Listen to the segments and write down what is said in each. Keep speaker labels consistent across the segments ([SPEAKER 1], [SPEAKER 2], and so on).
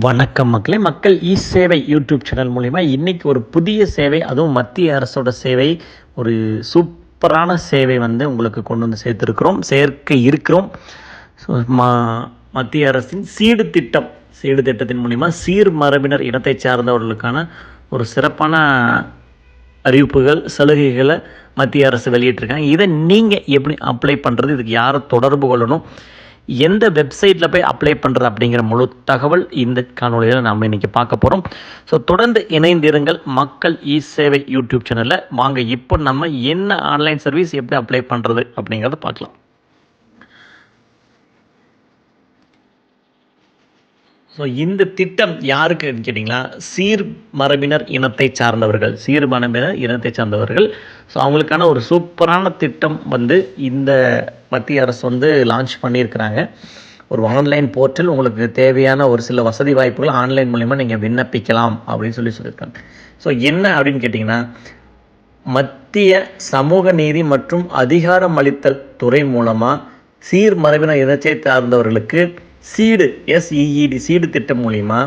[SPEAKER 1] வணக்கம் மக்களே. மக்கள் சேவை யூடியூப் சேனல் மூலிமா இன்றைக்கி ஒரு புதிய சேவை, அதுவும் மத்திய அரசோட சேவை, ஒரு சூப்பரான சேவை உங்களுக்கு கொண்டு வந்து சேர்க்க இருக்கிறோம். ஸோ மத்திய அரசின் சீடு திட்டத்தின் மூலிமா மரபினர் இனத்தை சார்ந்தவர்களுக்கான ஒரு சிறப்பான அறிவிப்புகள், சலுகைகளை மத்திய அரசு வெளியிட்டிருக்காங்க. இதை நீங்கள் எப்படி அப்ளை பண்ணுறது, இதுக்கு யாரை தொடர்பு கொள்ளணும், எந்த வெப்சைட்டில் போய் அப்ளை பண்ணுறது அப்படிங்கிற முழு தகவல் இந்த காணொலியில் நம்ம இன்றைக்கி பார்க்க போகிறோம். ஸோ தொடர்ந்து இணைந்திருங்கள் மக்கள் சேவை யூடியூப் சேனலில். வாங்க இப்போ நம்ம என்ன ஆன்லைன் சர்வீஸ் எப்படி அப்ளை பண்ணுறது அப்படிங்கிறத பார்க்கலாம். ஸோ இந்த திட்டம் யாருக்குன்னு கேட்டிங்களா, மரபினர் இனத்தை சார்ந்தவர்கள். மரபினர் இனத்தை சார்ந்தவர்கள். ஸோ அவங்களுக்கான ஒரு சூப்பரான திட்டம் இந்த மத்திய அரசு லான்ச் பண்ணியிருக்கிறாங்க. ஒரு ஆன்லைன் போர்ட்டல், உங்களுக்கு தேவையான ஒரு சில வசதி வாய்ப்புகள் ஆன்லைன் மூலிமா நீங்கள் விண்ணப்பிக்கலாம் அப்படின்னு சொல்லியிருக்காங்க. ஸோ என்ன அப்படின்னு கேட்டிங்கன்னா, மத்திய சமூக நீதி மற்றும் அதிகாரமளித்தல் துறை மூலமாக மரபினர் இனத்தை சார்ந்தவர்களுக்கு சீடு திட்டம் மூலிமா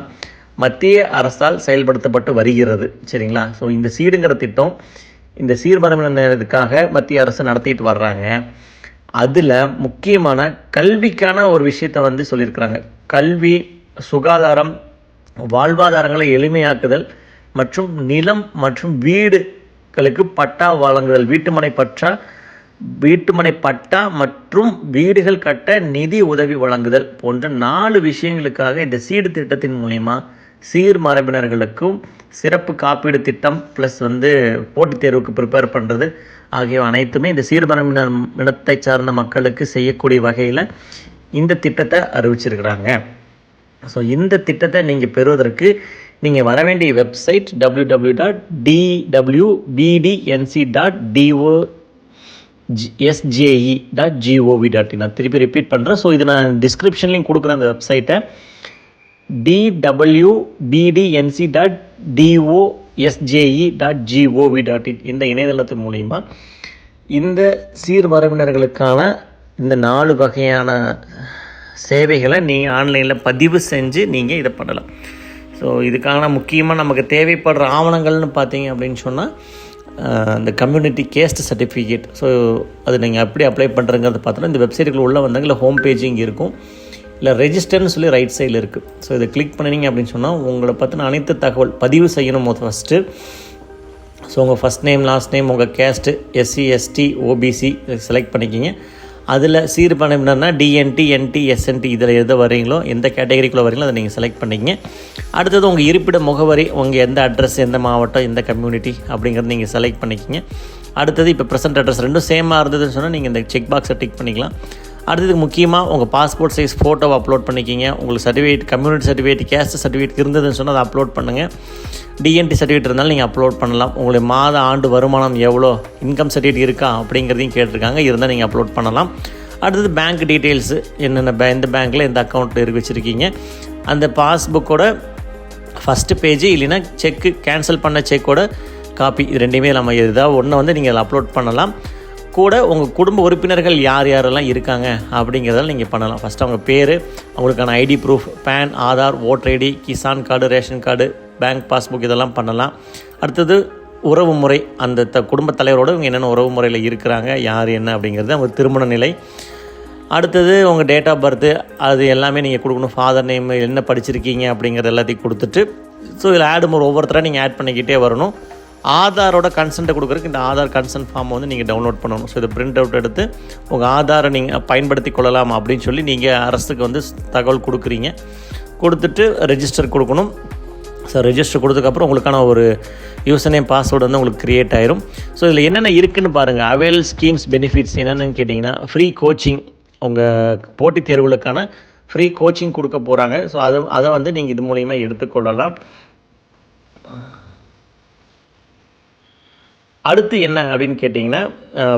[SPEAKER 1] மத்திய அரசால் செயல்படுத்தப்பட்டு வருகிறது. சரிங்களா? ஸோ இந்த சீடுங்கிற திட்டம் இந்த மரபினருக்காக மத்திய அரசு நடத்திட்டு வர்றாங்க. அதில் முக்கியமான கல்விக்கான ஒரு விஷயத்தை சொல்லியிருக்கிறாங்க. கல்வி, சுகாதாரம், வாழ்வாதாரங்களை எளிமையாக்குதல் மற்றும் நிலம் மற்றும் வீடுகளுக்கு பட்டா வழங்குதல், வீட்டுமனை பட்டா மற்றும் வீடுகள் கட்ட நிதி உதவி வழங்குதல் போன்ற 4 விஷயங்களுக்காக இந்த சீடு திட்டத்தின் மூலிமா மரபினர்களுக்கும் சிறப்பு காப்பீடு திட்டம் ப்ளஸ் போட்டித் தேர்வுக்கு ப்ரிப்பேர் பண்ணுறது ஆகியவை அனைத்துமே இந்த மரபினர் இனத்தை சார்ந்த மக்களுக்கு செய்யக்கூடிய வகையில் இந்த திட்டத்தை அறிவிச்சிருக்கிறாங்க. ஸோ இந்த திட்டத்தை நீங்கள் பெறுவதற்கு நீங்கள் வர வேண்டிய வெப்சைட் www.dwbdnc.sje.gov.in. நான் திருப்பி ரிப்பீட் பண்ணுறேன். ஸோ இது நான் டிஸ்கிரிப்ஷன்லேயும் கொடுக்குறேன் அந்த வெப்சைட்டை. www.bdnc.dosje.gov.in இந்த இணையதளத்தின் மூலிமா இந்த மரபினர்களுக்கான இந்த 4 வகையான சேவைகளை நீங்கள் ஆன்லைனில் பதிவு செஞ்சு நீங்கள் இதை பண்ணலாம். ஸோ இதுக்கான முக்கியமாக நமக்கு தேவைப்படுற ஆவணங்கள்னு பார்த்தீங்க அப்படின்னு சொன்னால், இந்த கம்யூனிட்டி கேஸ்ட் சர்டிஃபிகேட். ஸோ அது நீங்கள் எப்படி அப்ளை பண்ணுறங்கிறத பார்த்தோன்னா இந்த வெப்சைட்டுக்குள்ள உள்ளே வந்தாங்க. இல்லை ஹோம் பேஜ் இங்கே இருக்கும், இல்லை ரெஜிஸ்டர்னு சொல்லி ரைட் சைடில் இருக்குது. ஸோ இதை கிளிக் பண்ணிங்க அப்படின்னு சொன்னால் உங்களை பற்றின அனைத்து தகவல் பதிவு செய்யணும். ஃபஸ்ட்டு ஸோ உங்கள் ஃபஸ்ட் நேம், லாஸ்ட் நேம், உங்கள் caste SC ST OBC select பண்ணிக்கிங்க. அதில் மரபினர்னா DNT NT SNT இதில் எது வரீங்களோ, எந்த கேட்டகரிக்குள்ளே வரீங்களோ அதை நீங்கள் செலக்ட் பண்ணிக்கிங்க. அடுத்தது உங்கள் இருப்பிட முகவரி, உங்கள் எந்த அட்ரஸ், எந்த மாவட்டம், எந்த கம்யூனிட்டி அப்படிங்கிறது நீங்கள் செலக்ட் பண்ணிக்கிங்க. அடுத்தது இப்போ ப்ரெசென்ட் அட்ரஸ் ரெண்டும் சேமாக இருந்ததுன்னு சொன்னால் நீங்கள் இந்த செக் பாக்ஸை டிக் பண்ணிக்கலாம். அடுத்தது முக்கியமாக உங்கள் பாஸ்போர்ட் சைஸ் ஃபோட்டோவை அப்லோட் பண்ணிக்கிங்க. உங்களுக்கு certificate, community certificate, caste certificate இருந்ததுன்னு சொன்னால் அதை அப்லோட் பண்ணுங்கள். DNT சர்டிஃபிகேட் இருந்தாலும் நீங்கள் அப்லோட் பண்ணலாம். உங்களுடைய மாத ஆண்டு வருமானம் எவ்வளோ, இன்கம் சர்டிஃபிகேட் இருக்கா அப்படிங்கிறதையும் கேட்டிருக்காங்க, இருந்தால் நீங்கள் அப்லோட் பண்ணலாம். அடுத்தது பேங்க் டீட்டெயில்ஸு, என்னென்ன எந்த பேங்க்கில் எந்த அக்கௌண்ட்டில் வச்சுருக்கீங்க, அந்த பாஸ்புக்கோட ஃபஸ்ட்டு பேஜ், இல்லைன்னா செக்கு, கேன்சல் பண்ண செக்கோட காப்பி, இது ரெண்டையுமே நம்ம ஏதாவது ஒன்று நீங்கள் அப்லோட் பண்ணலாம். கூட உங்கள் குடும்ப உறுப்பினர்கள் யாரெல்லாம் இருக்காங்க அப்படிங்கிறதால நீங்கள் பண்ணலாம். ஃபஸ்ட்டு அவங்க பேர், அவங்களுக்கான ID proof, PAN, Aadhaar, voter ID, Kisan card, ration card, bank passbook இதெல்லாம் பண்ணலாம். அடுத்தது உறவு முறை, அந்த குடும்பத் தலைவரோடு இவங்க என்னென்ன உறவு முறையில் இருக்கிறாங்க, யார் என்ன அப்படிங்கிறது, அவங்க திருமண நிலை. அடுத்தது உங்கள் டேட் ஆஃப் பர்த்து, அது எல்லாமே நீங்கள் கொடுக்கணும். ஃபாதர் நேம், என்ன படிச்சிருக்கீங்க அப்படிங்கிறது எல்லாத்தையும் கொடுத்துட்டு, ஸோ இதில் ஒவ்வொருத்தராக நீங்கள் ஆட் பண்ணிக்கிட்டே வரணும். ஆதாரோட கன்சென்ட்டை கொடுக்குறதுக்கு இந்த ஆதார் கன்சென்ட் ஃபார்மை நீங்கள் டவுன்லோட் பண்ணணும். ஸோ இதை பிரிண்ட் அவுட் எடுத்து உங்கள் ஆதாரை நீங்கள் பயன்படுத்தி கொள்ளலாம் அப்படின்னு சொல்லி நீங்கள் அரசுக்கு தகவல் கொடுக்குறீங்க. கொடுத்துட்டு ரெஜிஸ்டர் கொடுக்கணும். ஸோ ரெஜிஸ்டர் கொடுத்ததுக்கப்புறம் உங்களுக்கான ஒரு யூசர் நேம், பாஸ்வேர்டு உங்களுக்கு க்ரியேட் ஆயிரும். ஸோ இதில் என்னென்ன இருக்குதுன்னு பாருங்கள். அவைல் ஸ்கீம்ஸ் பெனிஃபிட்ஸ் என்னென்னு கேட்டிங்கன்னா, ஃப்ரீ கோச்சிங், உங்கள் போட்டித் தேர்வுகளுக்கான ஃப்ரீ கோச்சிங் கொடுக்க போகிறாங்க. ஸோ அதை நீங்கள் இது மூலிமா எடுத்துக்கொள்ளலாம். அடுத்து என்ன அப்படின்னு கேட்டிங்கன்னா,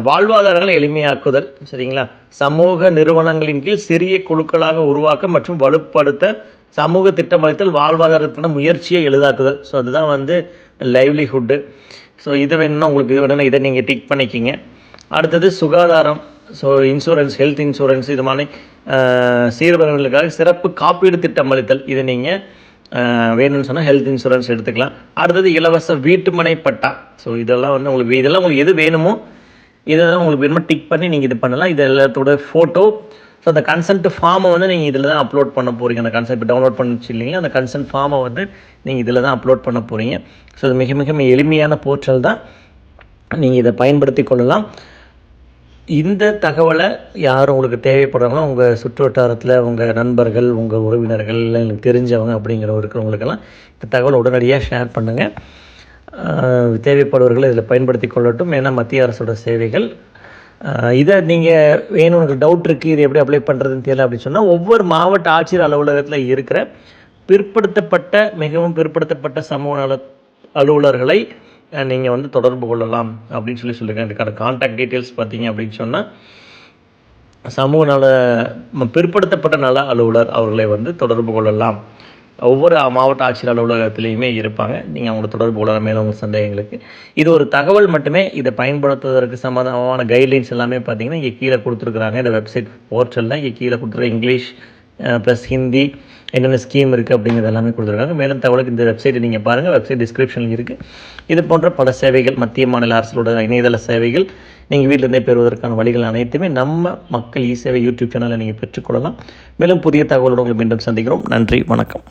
[SPEAKER 1] வாழ்வாதாரங்களை எளிமையாக்குதல். சரிங்களா? சமூக நிறுவனங்களின் கீழ் சிறிய குழுக்களாக உருவாக்க மற்றும் வலுப்படுத்த சமூக திட்டமளித்தல், வாழ்வாதாரத்தின முயற்சியை எளிதாக்குதல். ஸோ அதுதான் லைவ்லிஹுட்டு. ஸோ இது வேணும்னா உங்களுக்கு இது வேணும்னா இதை நீங்கள் டிக் பண்ணிக்கிங்க. அடுத்தது சுகாதாரம். ஸோ இன்சூரன்ஸ், ஹெல்த் இன்சூரன்ஸ், இது மாதிரி சீர்வரவுகளுக்காக சிறப்பு காப்பீடு திட்டம் அளித்தல். இதை நீங்கள் வேணும்னு சொன்னால் ஹெல்த் இன்சூரன்ஸ் எடுத்துக்கலாம். அடுத்தது இலவச வீட்டுமனை பட்டா. ஸோ இதெல்லாம் வந்து உங்களுக்கு எது வேணுமோ இதெல்லாம் உங்களுக்கு வேணுமோ டிக் பண்ணி நீங்கள் இது பண்ணலாம். இது எல்லாத்தோட ஃபோட்டோ. ஸோ அந்த கன்சென்ட் ஃபார்மை வந்து நீங்கள் இதில் தான் அப்லோட் பண்ண போகிறீங்க. அந்த கன்சென்ட் டவுன்லோட் பண்ணிச்சு இல்லைங்களா, அந்த கன்சென்ட் ஃபார்மை வந்து நீங்கள் இதில் தான் அப்லோட் பண்ண போகிறீங்க. ஸோ இது மிக மிக எளிமையான போர்ட்டல் தான், நீங்கள் இதை பயன்படுத்தி கொள்ளலாம். இந்த தகவலை யார் உங்களுக்கு தேவைப்படுறாங்களோ உங்கள் சுற்று வட்டாரத்தில் உங்கள் நண்பர்கள், உங்கள் உறவினர்கள், இல்லை எனக்கு தெரிஞ்சவங்க இருக்கிறவங்களுக்கெல்லாம் இந்த தகவலை உடனடியாக ஷேர் பண்ணுங்கள். தேவைப்படுவர்களை இதில் பயன்படுத்தி கொள்ளட்டும். ஏன்னா மத்திய அரசோட சேவைகள். இதை நீங்கள் வேணும், உங்களுக்கு டவுட் இருக்குது, இது எப்படி அப்ளை பண்ணுறதுன்னு தெரியல அப்படின்னு சொன்னால், ஒவ்வொரு மாவட்ட ஆட்சியர் அலுவலகத்தில் இருக்கிற மிகவும் பிற்படுத்தப்பட்ட சமூக நல அலுவலர்களை நீங்கள் வந்து தொடர்பு கொள்ளலாம் அப்படின்னு சொல்லியிருக்கேன். இதுக்கான கான்டாக்ட் டீட்டெயில்ஸ் பார்த்தீங்க அப்படின்னு சொன்னால், சமூக நல பிற்படுத்தப்பட்ட நல அலுவலர் அவர்களை வந்து தொடர்பு கொள்ளலாம். ஒவ்வொரு மாவட்ட ஆட்சியர் அலுவலகத்திலையுமே இருப்பாங்க. நீங்கள் அவங்கள தொடர்பு கொள்ளலாம் மேலும் உங்கள் சந்தேகங்களுக்கு. இது ஒரு தகவல் மட்டுமே. இதை பயன்படுத்துவதற்கு சம்மந்தமான கைட்லைன்ஸ் எல்லாமே பார்த்தீங்கன்னா இங்கே கீழே கொடுத்துருக்குறாங்க. இந்த வெப்சைட் போர்ட்டலில் இங்கே கீழே கொடுத்துருக்க இங்கிலீஷ் ப்ளஸ் ஹிந்தி என்னென்ன ஸ்கீம் இருக்குது அப்படிங்கிறது எல்லாமே கொடுத்துருக்காங்க. மேலும் தகவலுக்கு இந்த வெப்சைட்டை நீங்கள் பாருங்கள். வெப்சைட் டிஸ்கிரிப்ஷனில் இருக்குது. இது போன்ற பல சேவைகள், மத்திய மாநில அரசோட இணையதள சேவைகள் நீங்கள் வீட்டிலேருந்தே பெறுவதற்கான வழிகள் அனைத்துமே நம்ம மக்கள் இ சேவை யூடியூப் சேனலில் நீங்கள் பெற்றுக்கொள்ளலாம். மேலும் புதிய தகவலோடு உங்களை மீண்டும் சந்திக்கிறோம். நன்றி, வணக்கம்.